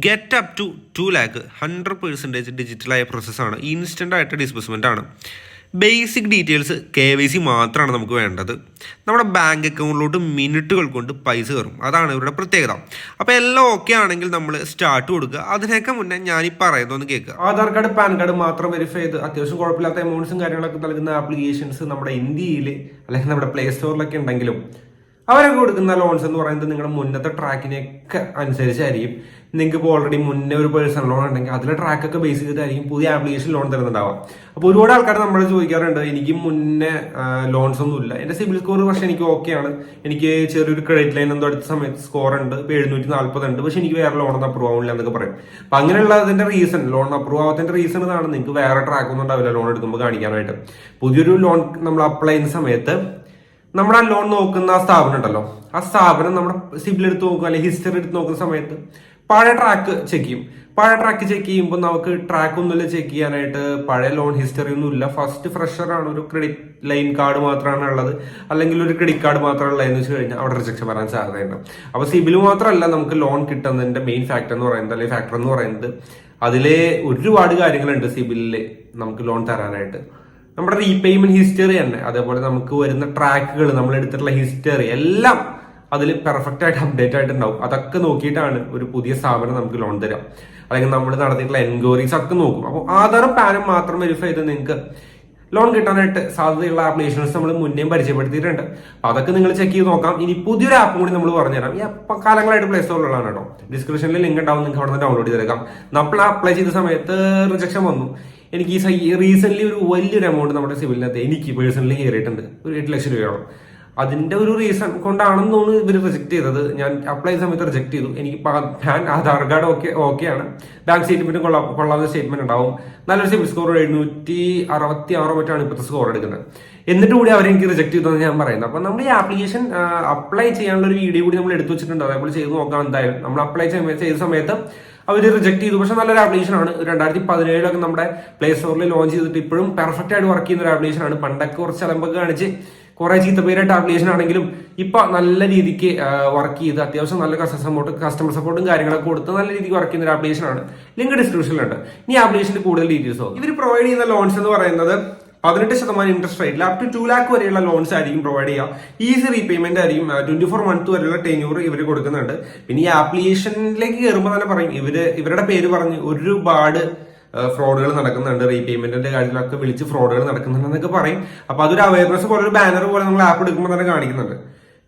Get up to 2 lakh 100% ഡിജിറ്റലായ പ്രോസസ്സാണ്. Instant ആയിട്ട് ഡിസ്ബഴ്സ്മെൻ്റ് ആണ്. ബേസിക് ഡീറ്റെയിൽസ് KYC മാത്രമാണ് നമുക്ക് വേണ്ടത്. നമ്മുടെ ബാങ്ക് അക്കൗണ്ടിലോട്ട് മിനിറ്റുകൾ കൊണ്ട് പൈസ കയറും. അതാണ് ഇവരുടെ പ്രത്യേകത. അപ്പോൾ എല്ലാം ഓക്കെ ആണെങ്കിൽ നമ്മൾ സ്റ്റാർട്ട് കൊടുക്കുക. അതിനൊക്കെ മുന്നേ ഞാനീ പറയുന്നതൊന്ന് കേൾക്കുക. ആധാർ കാർഡ്, പാൻ കാർഡ് മാത്രം വെരിഫൈ ചെയ്ത് അത്യാവശ്യം കുഴപ്പമില്ലാത്ത എമൗണ്ട്സും കാര്യങ്ങളൊക്കെ നൽകുന്ന ആപ്ലിക്കേഷൻസ് നമ്മുടെ ഇന്ത്യയിൽ അല്ലെങ്കിൽ നമ്മുടെ പ്ലേ സ്റ്റോറിലൊക്കെ ഉണ്ടെങ്കിലും അവരൊക്കെ കൊടുക്കുന്ന ലോൺസ് എന്ന് പറയുന്നത് നിങ്ങളുടെ മുന്നത്തെ ട്രാക്കിനെയൊക്കെ അനുസരിച്ചായിരിക്കും. നിങ്ങൾക്ക് ഇപ്പോൾ ഓൾറെഡി മുന്നേ ഒരു പേഴ്സണൽ ലോൺ ഉണ്ടെങ്കിൽ അതിലെ ട്രാക്കൊക്കെ ബേസ് ചെയ്തിട്ടായിരിക്കും പുതിയ ആപ്ലിക്കേഷൻ ലോൺ തരുന്നുണ്ടാവാം. അപ്പോൾ ഒരുപാട് ആൾക്കാർ നമ്മൾ ചോദിക്കാറുണ്ട്, എനിക്ക് മുന്നേ ലോൺസ് ഒന്നുമില്ല, എൻ്റെ സിബിൽ സ്കോർ പക്ഷേ എനിക്ക് ഓക്കെയാണ്, എനിക്ക് ചെറിയൊരു ക്രെഡിറ്റ് ലൈൻ എന്തോ അടുത്ത സമയത്ത് സ്കോർ ഉണ്ട്, ഇപ്പോൾ 740 ഉണ്ട്, പക്ഷെ എനിക്ക് വേറെ ലോൺ അപ്രൂവ് ആവില്ല എന്നൊക്കെ പറയും. അപ്പം അങ്ങനെയുള്ളതിന്റെ റീസൺ, ലോൺ അപ്രൂവ് ആവാത്തതിന്റെ റീസൺ ഇതാണ്. നിങ്ങൾക്ക് വേറെ ട്രാക്ക് ഒന്നും ഉണ്ടാവില്ല ലോൺ എടുക്കുമ്പോൾ കാണിക്കാനായിട്ട്. പുതിയൊരു ലോൺ നമ്മൾ അപ്ലൈ ചെയ്യുന്ന സമയത്ത് നമ്മുടെ ആ ലോൺ നോക്കുന്ന ആ സ്ഥാപനം ഉണ്ടല്ലോ, ആ സ്ഥാപനം നമ്മുടെ സിബിൽ എടുത്ത് നോക്കുക അല്ലെങ്കിൽ ഹിസ്റ്ററി എടുത്ത് നോക്കുന്ന സമയത്ത് പഴയ ട്രാക്ക് ചെക്ക് ചെയ്യും. പഴയ ട്രാക്ക് ചെക്ക് ചെയ്യുമ്പോൾ നമുക്ക് ട്രാക്ക് ഒന്നുമില്ല ചെക്ക് ചെയ്യാനായിട്ട്, പഴയ ലോൺ ഹിസ്റ്ററി ഒന്നും ഇല്ല. ഫസ്റ്റ് ഫ്രഷർ ആണ്, ഒരു ക്രെഡിറ്റ് ലൈൻ കാർഡ് മാത്രമാണ് ഉള്ളത്, അല്ലെങ്കിൽ ഒരു ക്രെഡിറ്റ് കാർഡ് മാത്രമേ ഉള്ളതെന്ന് വെച്ച് കഴിഞ്ഞാൽ അവിടെ റിജക്ഷൻ വരാൻ സാധ്യതയുണ്ട്. അപ്പോൾ സിബിൽ മാത്രമല്ല നമുക്ക് ലോൺ കിട്ടുന്നതിന്റെ മെയിൻ ഫാക്ടർ എന്ന് പറയുന്നത്, അല്ലെങ്കിൽ ഫാക്ടർ എന്ന് പറയുന്നത്, അതിലെ ഒരുപാട് കാര്യങ്ങളുണ്ട് സിബിലിൽ നമുക്ക് ലോൺ തരാനായിട്ട്. നമ്മുടെ റീപേയ്മെന്റ് ഹിസ്റ്ററി തന്നെ, അതേപോലെ നമുക്ക് വരുന്ന ട്രാക്കുകൾ, നമ്മൾ എടുത്തിട്ടുള്ള ഹിസ്റ്ററി എല്ലാം അതിൽ പെർഫെക്റ്റ് ആയിട്ട് അപ്ഡേറ്റ് ആയിട്ടുണ്ടാവും. അതൊക്കെ നോക്കിയിട്ടാണ് ഒരു പുതിയ സ്ഥാപനം നമുക്ക് ലോൺ തരാം. അല്ലെങ്കിൽ നമ്മൾ നടത്തിയിട്ടുള്ള എൻക്വയറീസ് ഒക്കെ നോക്കും. അപ്പോൾ ആധാറും പാനും മാത്രം വെരിഫൈ ചെയ്ത് നിങ്ങൾക്ക് ലോൺ കിട്ടാനായിട്ട് സാധ്യതയുള്ള ആപ്ലിക്കേഷൻസ് നമ്മൾ മുന്നേ പരിചയപ്പെടുത്തിയിട്ടുണ്ട്. അപ്പൊ അതൊക്കെ നിങ്ങൾ ചെക്ക് ചെയ്ത് നോക്കാം. ഇനി പുതിയൊരു ആപ്പും കൂടി നമ്മൾ പറഞ്ഞുതരാം. ഈ കാലങ്ങളായിട്ട് പ്ലേ സ്റ്റോറിലുള്ളതാണ് കേട്ടോ. ഡിസ്ക്രിപ്ഷനിൽ ലിങ്ക് ഉണ്ടാവും, നിങ്ങൾക്ക് അവിടെ നിന്ന് ഡൗൺലോഡ് ചെയ്തേക്കാം. നമ്മൾ അപ്ലൈ ചെയ്ത സമയത്ത് റിജക്ഷൻ വന്നു. എനിക്ക് ഈ റീസെന്റ് ഒരു വലിയൊരു എമൗണ്ട് നമ്മുടെ സിവിലിനകത്ത് എനിക്ക് പേഴ്സണലി കയറിയിട്ടുണ്ട്, ഒരു 8 ലക്ഷം രൂപയോളം. അതിന്റെ ഒരു റീസൺ കൊണ്ടാണെന്ന് തോന്നുന്നു ഇവർ റിജക്ട് ചെയ്തത്. ഞാൻ അപ്ലൈ ചെയ്ത സമയത്ത് റിജക്ട് ചെയ്തു. എനിക്ക് പാൻ, ആധാർ കാർഡ് ഓക്കെയാണ്, ബാങ്ക് സ്റ്റേറ്റ്മെന്റ് കൊള്ളാവുന്ന സ്റ്റേറ്റ്മെന്റ് ഉണ്ടാവും, നല്ലൊരു സിബിൽ സ്കോർ 766 മറ്റാണ് ഇപ്പോഴത്തെ സ്കോർ എടുക്കുന്നത്. എന്നിട്ട് കൂടി അവരെനിക്ക് റിജക്ട് ചെയ്തതെന്ന് ഞാൻ പറയുന്നത്. അപ്പൊ നമ്മൾ ഈ ആപ്ലിക്കേഷൻ അപ്ലൈ ചെയ്യാനുള്ള ഒരു വീഡിയോ കൂടി നമ്മൾ എടുത്തു വെച്ചിട്ടുണ്ട്, അതേപോലെ ചെയ്ത് നോക്കാം. എന്തായാലും നമ്മൾ അപ്ലൈ ചെയ്ത സമയത്ത് അവർ റിജക്ട് ചെയ്തു. പക്ഷെ നല്ലൊരു ആപ്ലിക്കേഷൻ ആണ്. 2017 നമ്മുടെ പ്ലേ സ്റ്റോറിൽ ലോഞ്ച് ചെയ്തിട്ട് ഇപ്പോഴും പെർഫെക്റ്റ് ആയിട്ട് വർക്ക് ചെയ്യുന്ന ഒരു ആപ്ലിക്കേഷൻ ആണ്. പണ്ടൊക്കെ കുറച്ച് അലമ്പൊക്കെ കാണിച്ച് കുറെ ചീത്തപ്പേരായിട്ട് ആപ്ലിക്കേഷൻ ആണെങ്കിലും ഇപ്പൊ നല്ല രീതിക്ക് വർക്ക് ചെയ്ത് അത്യാവശ്യം നല്ല കസ്റ്റമർ സപ്പോർട്ടും കാര്യങ്ങളൊക്കെ കൊടുത്ത് നല്ല രീതിക്ക് വർക്ക് ചെയ്യുന്ന ഒരു ആപ്ലിക്കേഷൻ ആണ്. ലിങ്ക് ഡിസ്ക്രിപ്ഷനിലുണ്ട്. ഇനി ആപ്ലിക്കേഷന്റെ കൂടുതൽ ഡീറ്റെയിൽസോ ഇവർ പ്രൊവൈഡ് ചെയ്യുന്ന ലോൺസ് എന്ന് പറയുന്നത് 18% ഇൻട്രസ്റ്റ് റേറ്റിൽ അപ് ടു 2 lakh വരെയുള്ള ലോൺസ് ആയിരിക്കും പ്രൊവൈഡ് ചെയ്യുക. ഈസി റീപേയ്മെന്റ് ആയിരിക്കും. 24 month വരെയുള്ള ടെന്യൂർ ഇവർ കൊടുക്കുന്നുണ്ട്. പിന്നെ ഈ ആപ്ലിക്കേഷനിലേക്ക് കയറുമ്പോൾ തന്നെ പറയും, ഇവരുടെ പേര് പറഞ്ഞ് ഒരുപാട് ഫ്രോഡുകൾ നടക്കുന്നുണ്ട്, റീപേയ്മെന്റിന്റെ കാര്യത്തിലൊക്കെ വിളിച്ച് ഫ്രോഡുകൾ നടക്കുന്നുണ്ടെന്നൊക്കെ പറയും. അപ്പൊ അതൊരു അവയർനെസ് പോലെ, ഒരു ബാനർ പോലെ നമ്മൾ ആപ്പ് എടുക്കുമ്പോൾ തന്നെ കാണിക്കുന്നുണ്ട്.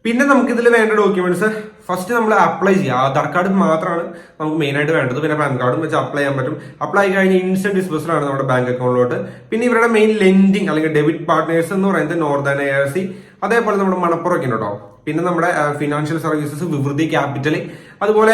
പിന്നെ നമുക്ക് ഇതിൽ വേണ്ട ഡോക്യുമെന്റ്സ് ഫസ്റ്റ് നമ്മൾ അപ്ലൈ ചെയ്യുക. ആധാർ കാർഡ് മാത്രമാണ് നമുക്ക് മെയിൻ ആയിട്ട് വേണ്ടത്. പിന്നെ പാൻ കാർഡും വെച്ച് അപ്ലൈ ചെയ്യാൻ പറ്റും. അപ്ലൈ കഴിഞ്ഞ് ഇൻസ്റ്റന്റ് ഡിസ്ബഴ്സൽ ആണ് നമ്മുടെ ബാങ്ക് അക്കൗണ്ടിലോട്ട്. പിന്നെ ഇവരുടെ മെയിൻ ലെൻഡിങ് അല്ലെങ്കിൽ ഡെബിറ്റ് പാർട്ട്നേഴ്സ് എന്ന് പറയുന്നത് നോർത്തേൺ ARC, അതേപോലെ നമ്മുടെ മണപ്പുറമൊക്കെ ഉണ്ടോ. പിന്നെ നമ്മുടെ ഫിനാൻഷ്യൽ സർവീസസ്, വിവൃതി ക്യാപിറ്റൽ, അതുപോലെ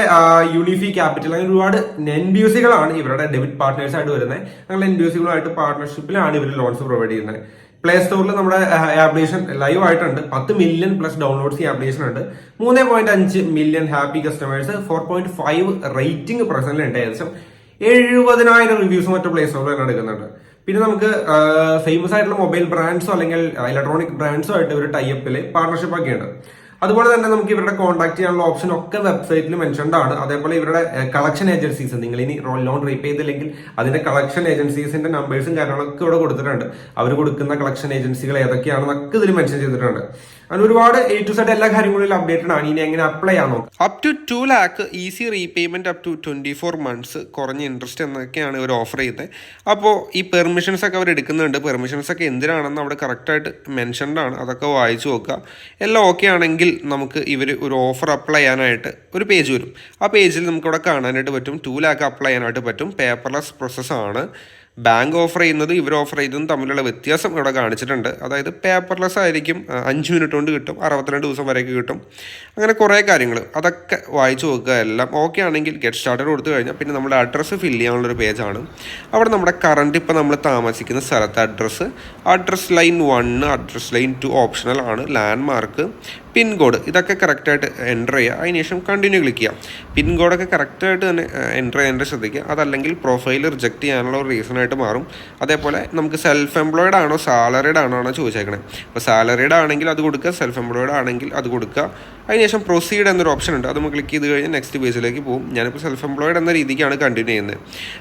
യൂണിഫി ക്യാപിറ്റൽ, അങ്ങനെ ഒരുപാട് NBFCകളാണ് ഇവരുടെ ഡെബിറ്റ് പാർട്ട്നേഴ്സ് ആയിട്ട് വരുന്നത്. അങ്ങനെ NBFCകളുമായിട്ട് പാർട്ട്ണർഷിപ്പിലാണ് ഇവർ ലോൺസ് പ്രൊവൈഡ് ചെയ്യുന്നത്. പ്ലേ സ്റ്റോറിൽ നമ്മുടെ ആപ്ലിക്കേഷൻ ലൈവ് ആയിട്ടുണ്ട്. 10 million പ്ലസ് ഡൗൺലോഡ്സ് ഈ ആപ്ലിക്കേഷൻ ഉണ്ട്. 3.5 million happy customers, 4.5 rating present ഉണ്ട്. ഏകദേശം 70,000 റിവ്യൂസ് മറ്റു പ്ലേ സ്റ്റോറിൽ തന്നെ എടുക്കുന്നുണ്ട്. പിന്നെ നമുക്ക് ഫേമസ് ആയിട്ടുള്ള മൊബൈൽ ബ്രാൻഡ്സോ അല്ലെങ്കിൽ ഇലക്ട്രോണിക് ബ്രാൻഡ്സോ ആയിട്ട് ഒരു ടൈപ്പിൽ പാർട്ണർഷിപ്പ് ഒക്കെ ഉണ്ട്. അതുപോലെ തന്നെ നമുക്ക് ഇവരുടെ കോൺടാക്ട് ചെയ്യാനുള്ള ഓപ്ഷൻ ഒക്കെ വെബ്സൈറ്റിൽ മെൻഷൻഡ് ആണ്. അതേപോലെ ഇവരുടെ കളക്ഷൻ ഏജൻസീസ്, നിങ്ങൾ ഇനി ലോൺ റീപേ ചെയ്തില്ലെങ്കിൽ അതിന്റെ കളക്ഷൻ ഏജൻസീസിന്റെ നമ്പേഴ്സും കാര്യങ്ങളൊക്കെ ഇവിടെ കൊടുത്തിട്ടുണ്ട്. അവർ കൊടുക്കുന്ന കളക്ഷൻ ഏജൻസികൾ ഏതൊക്കെയാണെന്നൊക്കെ ഇതിൽ മെൻഷൻ ചെയ്തിട്ടുണ്ട്. അങ്ങനെ ഒരുപാട് A to Z എല്ലാ കാര്യങ്ങളിലും അപ്ഡേറ്റഡ് ആണ്. ഇനി എങ്ങനെ അപ്ലൈ ചെയ്യാൻ നോക്കാം. Up to 2 lakh easy repayment up to 24 months, കുറഞ്ഞ ഇൻട്രസ്റ്റ് എന്നൊക്കെയാണ് ഇവർ ഓഫർ ചെയ്യുന്നത്. അപ്പോൾ ഈ പെർമിഷൻസ് ഒക്കെ അവർ എടുക്കുന്നുണ്ട്. പെർമിഷൻസ് ഒക്കെ എന്തിനാണെന്ന് അവിടെ കറക്റ്റായിട്ട് മെൻഷൻഡ് ആണ്. അതൊക്കെ വായിച്ചു നോക്കുക. എല്ലാം ഓക്കെ ആണെങ്കിൽ നമുക്ക് ഇവർ ഒരു ഓഫർ അപ്ലൈ ചെയ്യാനായിട്ട് ഒരു പേജ് വരും. ആ പേജിൽ നമുക്ക് ഇവിടെ കാണാനായിട്ട് പറ്റും 2 lakh അപ്ലൈ ചെയ്യാനായിട്ട് പറ്റും. പേപ്പർലെസ് പ്രോസസ്സാണ്. ബാങ്ക് ഓഫർ ചെയ്യുന്നത് ഇവർ ഓഫർ ചെയ്തതും തമ്മിലുള്ള വ്യത്യാസം ഇവിടെ കാണിച്ചിട്ടുണ്ട്. അതായത് പേപ്പർലെസ് ആയിരിക്കും, 5 മിനിറ്റ് കൊണ്ട് കിട്ടും, 62 ദിവസം വരെയൊക്കെ കിട്ടും. അങ്ങനെ കുറേ കാര്യങ്ങൾ അതൊക്കെ വായിച്ചു നോക്കുക. എല്ലാം ഓക്കെ ആണെങ്കിൽ ഗെറ്റ് സ്റ്റാർട്ടഡ് കൊടുത്തു കഴിഞ്ഞാൽ പിന്നെ നമ്മുടെ അഡ്രസ്സ് ഫില്ല് ചെയ്യാനുള്ളൊരു പേജാണ്. അവിടെ നമ്മുടെ കറണ്ട് ഇപ്പോൾ നമ്മൾ താമസിക്കുന്ന സ്ഥലത്തെ address line 1, address line 2 optional ആണ്. ലാൻഡ് മാർക്ക്, പിൻകോഡ്, ഇതൊക്കെ കറക്റ്റായിട്ട് എൻ്റർ ചെയ്യുക. അതിനുശേഷം കണ്ടിന്യൂ ക്ലിക്ക് ചെയ്യാം. പിൻകോഡൊക്കെ കറക്റ്റായിട്ട് തന്നെ എൻ്റർ ചെയ്യാൻ ശ്രദ്ധിക്കുക. അതല്ലെങ്കിൽ പ്രൊഫൈൽ റിജക്റ്റ് ചെയ്യാനുള്ള ഒരു റീസണായിട്ട് മാറും. അതേപോലെ നമുക്ക് സെൽഫ് എംപ്ലോയിഡ് ആണോ സാലറീഡ് ആണോ ചോദിച്ചേക്കണേ. അപ്പോൾ സാലറീഡ് ആണെങ്കിൽ അത് കൊടുക്കുക, സെൽഫ് എംപ്ലോയിഡ് ആണെങ്കിൽ അത് കൊടുക്കുക. അതിനുശേഷം പ്രൊസീഡ് എന്നൊരു ഓപ്ഷൻ ഉണ്ട്, അത് നമ്മൾ ക്ലിക്ക് ചെയ്ത് കഴിഞ്ഞാൽ നെക്സ്റ്റ് പേജിലേക്ക് പോകും. ഞാനിപ്പോൾ സെൽഫ് എംപ്ലോയിഡ് എന്ന രീതിക്കാണ് കണ്ടിന്യൂ ചെയ്യുന്നത്.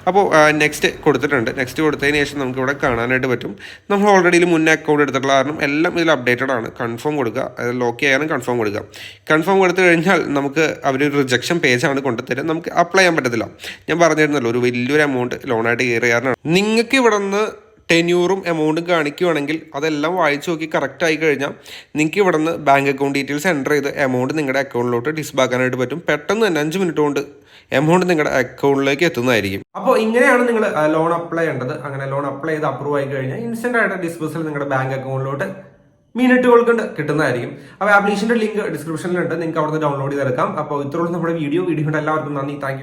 അപ്പോൾ നെക്സ്റ്റ് കൊടുത്തിട്ടുണ്ട്. നെക്സ്റ്റ് കൊടുത്തതിന് ശേഷം നമുക്ക് ഇവിടെ കാണാനായിട്ട് പറ്റും നമ്മൾ ഓൾറെഡി മുന്നേ അക്കൗണ്ട് എടുത്തിട്ടുള്ള കാരണം എല്ലാം ഇതിൽ അപ്ഡേറ്റഡ് ആണ്. കൺഫേം കൊടുക്കുക, അത് ലോക്ക് ചെയ്യാനും കൺഫേം കൊടുക്കുക. കൺഫേം കൊടുത്തു കഴിഞ്ഞാൽ നമുക്ക് അവരൊരു റിജക്ഷൻ പേജാണ് കൊണ്ടുതരുന്നത്, നമുക്ക് അപ്ലൈ ചെയ്യാൻ പറ്റത്തില്ല. ഞാൻ പറഞ്ഞിരുന്നല്ലോ ഒരു വലിയൊരു എമൗണ്ട് ലോണായിട്ട് കയറിയ കാരണം നിങ്ങൾക്ക് ഇവിടെ നിന്ന് ടെന്യൂറും എമൗണ്ടും കാണിക്കുകയാണെങ്കിൽ അതെല്ലാം വായിച്ചു നോക്കി കറക്റ്റ് ആയി കഴിഞ്ഞാൽ നിങ്ങൾക്ക് ഇവിടെ നിന്ന് ബാങ്ക് അക്കൗണ്ട് ഡീറ്റെയിൽസ് എൻ്റർ ചെയ്ത് എമൗണ്ട് നിങ്ങളുടെ അക്കൗണ്ടിലോട്ട് ഡിസ്ബാക്കാനായിട്ട് പറ്റും. പെട്ടെന്ന് തന്നെ 5 മിനിറ്റ് കൊണ്ട് എമൗണ്ട് നിങ്ങളുടെ അക്കൗണ്ടിലേക്ക് എത്തുന്നതായിരിക്കും. അപ്പോൾ ഇങ്ങനെയാണ് നിങ്ങൾ ലോൺ അപ്ലൈ ചെയ്യേണ്ടത്. അങ്ങനെ ലോൺ അപ്ലൈ ചെയ്ത് അപ്രൂവ് ആയി കഴിഞ്ഞാൽ ഇൻസ്റ്റന്റ് ആയിട്ട് ഡിസ്ബേഴ്സൽ നിങ്ങളുടെ ബാങ്ക് അക്കൗണ്ടിലോട്ട് മിനിറ്റുകൾ കൊണ്ട് കിട്ടുന്നതായിരിക്കും. അപ്പോൾ ആപ്ലിക്കേഷൻ്റെ ലിങ്ക് ഡിസ്ക്രിപ്ഷനിലുണ്ട്, നിങ്ങൾക്ക് അവിടെ നിന്ന് ഡൗൺലോഡ് ചെയ്തെടുക്കാം. അപ്പോൾ ഇത്രയുള്ള നമ്മുടെ വീഡിയോ എല്ലാവർക്കും നന്ദി, താങ്ക് യു.